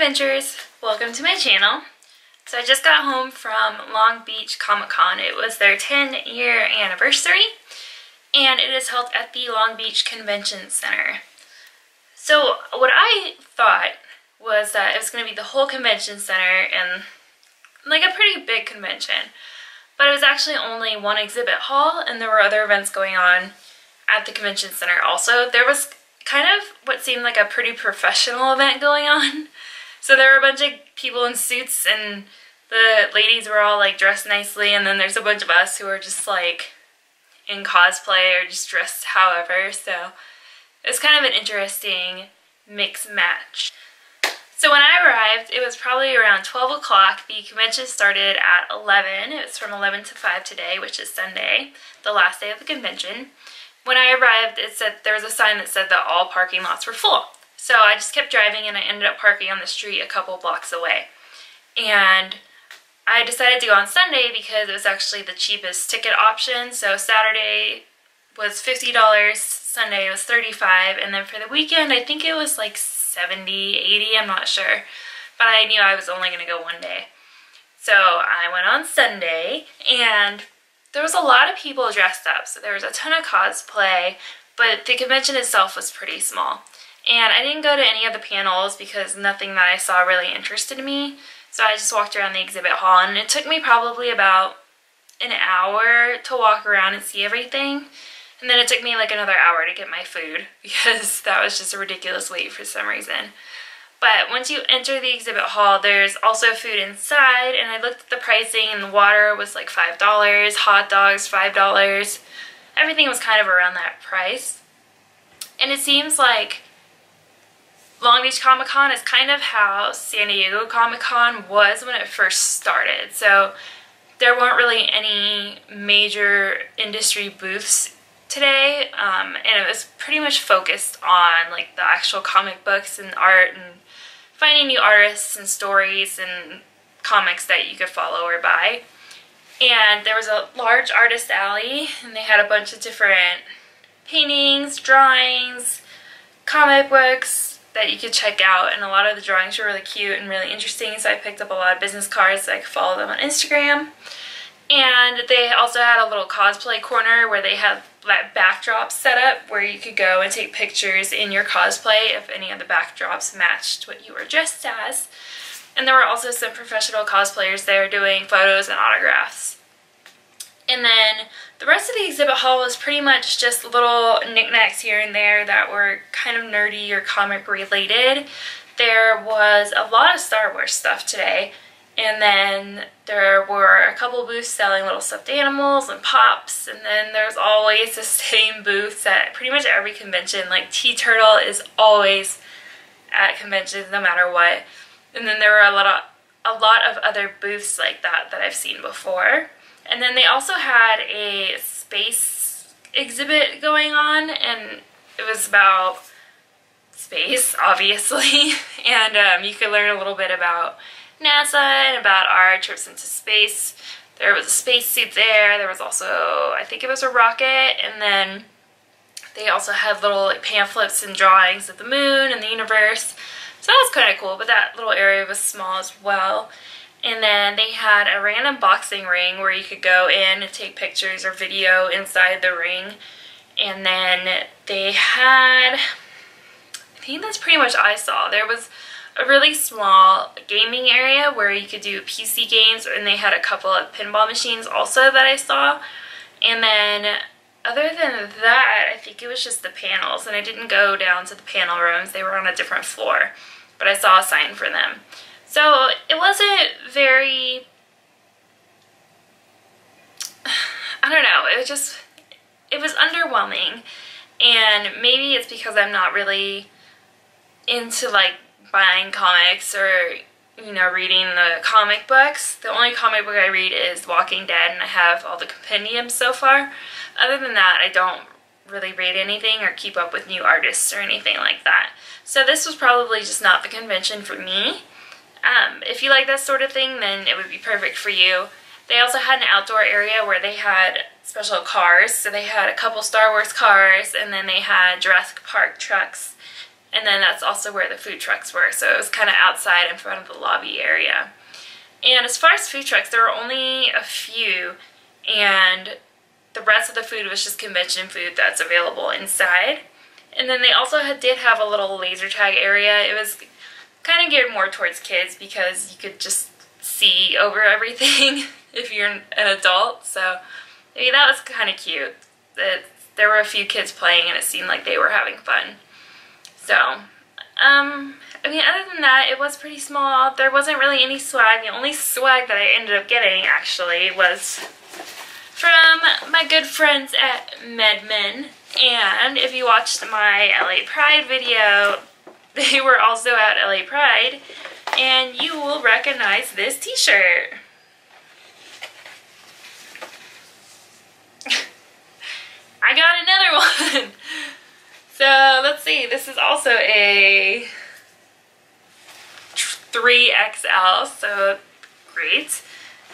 adventurers, welcome to my channel. So I just got home from Long Beach Comic-Con. It was their 10-year anniversary and it is held at the Long Beach Convention Center. So what I thought was that it was going to be the whole convention center and like a pretty big convention, but it was actually only one exhibit hall and there were other events going on at the convention center also. There was kind of what seemed like a pretty professional event going on. So there were a bunch of people in suits and the ladies were all like dressed nicely, and then there's a bunch of us who are just like in cosplay or just dressed however. So it was kind of an interesting mix match. So when I arrived, it was probably around 12 o'clock. The convention started at 11. It was from 11 to 5 today, which is Sunday, the last day of the convention. When I arrived, it said there was a sign that said that all parking lots were full. So I just kept driving and I ended up parking on the street a couple blocks away. And I decided to go on Sunday because it was actually the cheapest ticket option. So Saturday was $50, Sunday was $35, and then for the weekend I think it was like $70, $80, I'm not sure. But I knew I was only going to go one day. So I went on Sunday and there was a lot of people dressed up. So there was a ton of cosplay, but the convention itself was pretty small. And I didn't go to any of the panels because nothing that I saw really interested me. So I just walked around the exhibit hall and it took me probably about an hour to walk around and see everything. And then it took me like another hour to get my food because that was just a ridiculous wait for some reason. But once you enter the exhibit hall, there's also food inside, and I looked at the pricing and the water was like $5, hot dogs $5. Everything was kind of around that price. And it seems like Long Beach Comic-Con is kind of how San Diego Comic-Con was when it first started. So there weren't really any major industry booths today, and it was pretty much focused on like the actual comic books and art and finding new artists and stories and comics that you could follow or buy. And there was a large artist alley and they had a bunch of different paintings, drawings, comic books that you could check out, and a lot of the drawings were really cute and really interesting, so I picked up a lot of business cards so I could follow them on Instagram. And they also had a little cosplay corner where they had that backdrop set up where you could go and take pictures in your cosplay if any of the backdrops matched what you were dressed as. And there were also some professional cosplayers there doing photos and autographs. And then the rest of the exhibit hall was pretty much just little knickknacks here and there that were kind of nerdy or comic related. There was a lot of Star Wars stuff today, and then there were a couple booths selling little stuffed animals and pops, and then there's always the same booths at pretty much every convention. Like T-Turtle is always at conventions no matter what. And then there were a lot of other booths like that that I've seen before. And then they also had a space exhibit going on, and it was about space, obviously. And you could learn a little bit about NASA and about our trips into space. There was a spacesuit there. There was also, I think it was a rocket, and then they also had little like pamphlets and drawings of the moon and the universe. So that was kind of cool, but that little area was small as well. And then they had a random boxing ring where you could go in and take pictures or video inside the ring. And then they had, I think that's pretty much all I saw. There was a really small gaming area where you could do PC games, and they had a couple of pinball machines also that I saw. And then other than that, I think it was just the panels, and I didn't go down to the panel rooms. They were on a different floor, but I saw a sign for them. So it wasn't very, I don't know, it was underwhelming, and maybe it's because I'm not really into like buying comics or, you know, reading the comic books. The only comic book I read is Walking Dead, and I have all the compendiums so far. Other than that, I don't really read anything or keep up with new artists or anything like that. So this was probably just not the convention for me. If you like that sort of thing, then it would be perfect for you. They also had an outdoor area where they had special cars. So they had a couple Star Wars cars, and then they had Jurassic Park trucks, and then that's also where the food trucks were, so it was kind of outside in front of the lobby area. And as far as food trucks, there were only a few, and the rest of the food was just convention food that's available inside. And then they also did have a little laser tag area. It was kind of geared more towards kids because you could just see over everything if you're an adult, so maybe that was kind of cute. There were a few kids playing and it seemed like they were having fun. So, I mean, other than that, it was pretty small. There wasn't really any swag. The only swag that I ended up getting, actually, was from my good friends at MedMen. And if you watched my LA Pride video, they were also at LA Pride, and you will recognize this t-shirt. I got another one. So let's see, this is also a 3XL, so great.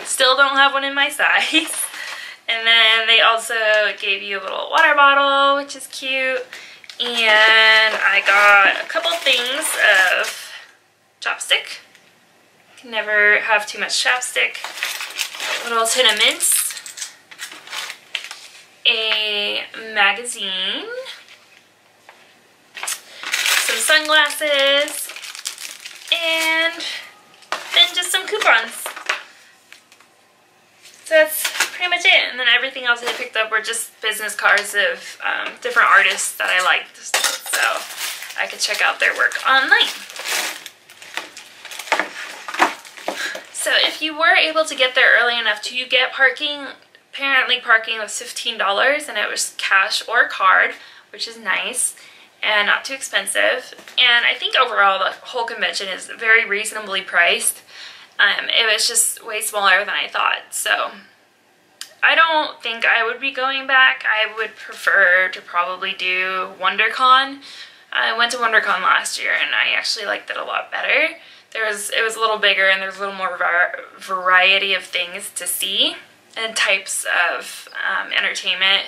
Still don't have one in my size. And then they also gave you a little water bottle, which is cute. And I got a couple things of chapstick. Can never have too much chapstick. A little tin of mints. A magazine. Some sunglasses. And then just some coupons. So that's pretty much it. And then everything else I picked up were just business cards of different artists that I liked, so I could check out their work online. So if you were able to get there early enough to get parking, apparently parking was $15, and it was cash or card, which is nice and not too expensive. And I think overall the whole convention is very reasonably priced. It was just way smaller than I thought, so I don't think I would be going back. I would prefer to probably do WonderCon. I went to WonderCon last year and I actually liked it a lot better. It was a little bigger and there's a little more variety of things to see and types of entertainment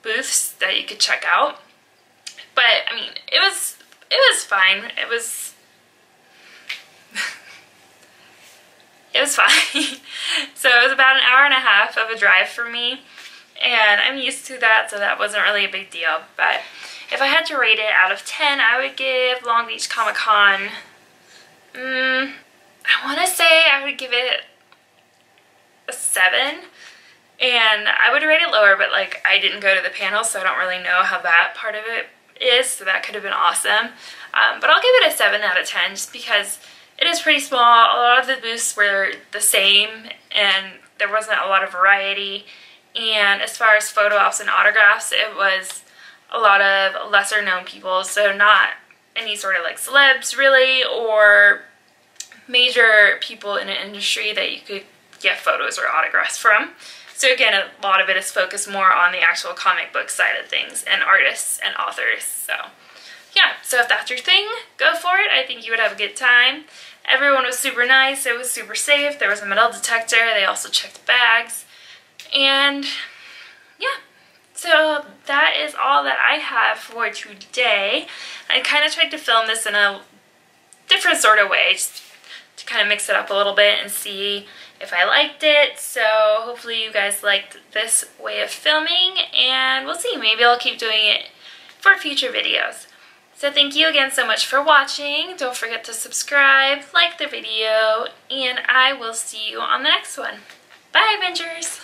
booths that you could check out. But I mean, it was fine. It was fine. So it was about an hour and a half of a drive for me, and I'm used to that, so that wasn't really a big deal. But if I had to rate it out of 10, I would give Long Beach Comic Con, I want to say I would give it a 7, and I would rate it lower, but like I didn't go to the panel, so I don't really know how that part of it is, so that could have been awesome. But I'll give it a 7 out of 10 just because it is pretty small. A lot of the booths were the same and there wasn't a lot of variety. And as far as photo ops and autographs, it was a lot of lesser known people, so not any sort of like celebs really, or major people in an industry that you could get photos or autographs from. So again, a lot of it is focused more on the actual comic book side of things and artists and authors. So yeah, so if that's your thing, go for it. I think you would have a good time. Everyone was super nice. It was super safe. There was a metal detector. They also checked bags. And yeah, so that is all that I have for today. I kind of tried to film this in a different sort of way, just to kind of mix it up a little bit and see if I liked it. So hopefully you guys liked this way of filming, and we'll see. Maybe I'll keep doing it for future videos. So thank you again so much for watching. Don't forget to subscribe, like the video, and I will see you on the next one. Bye, Avengers!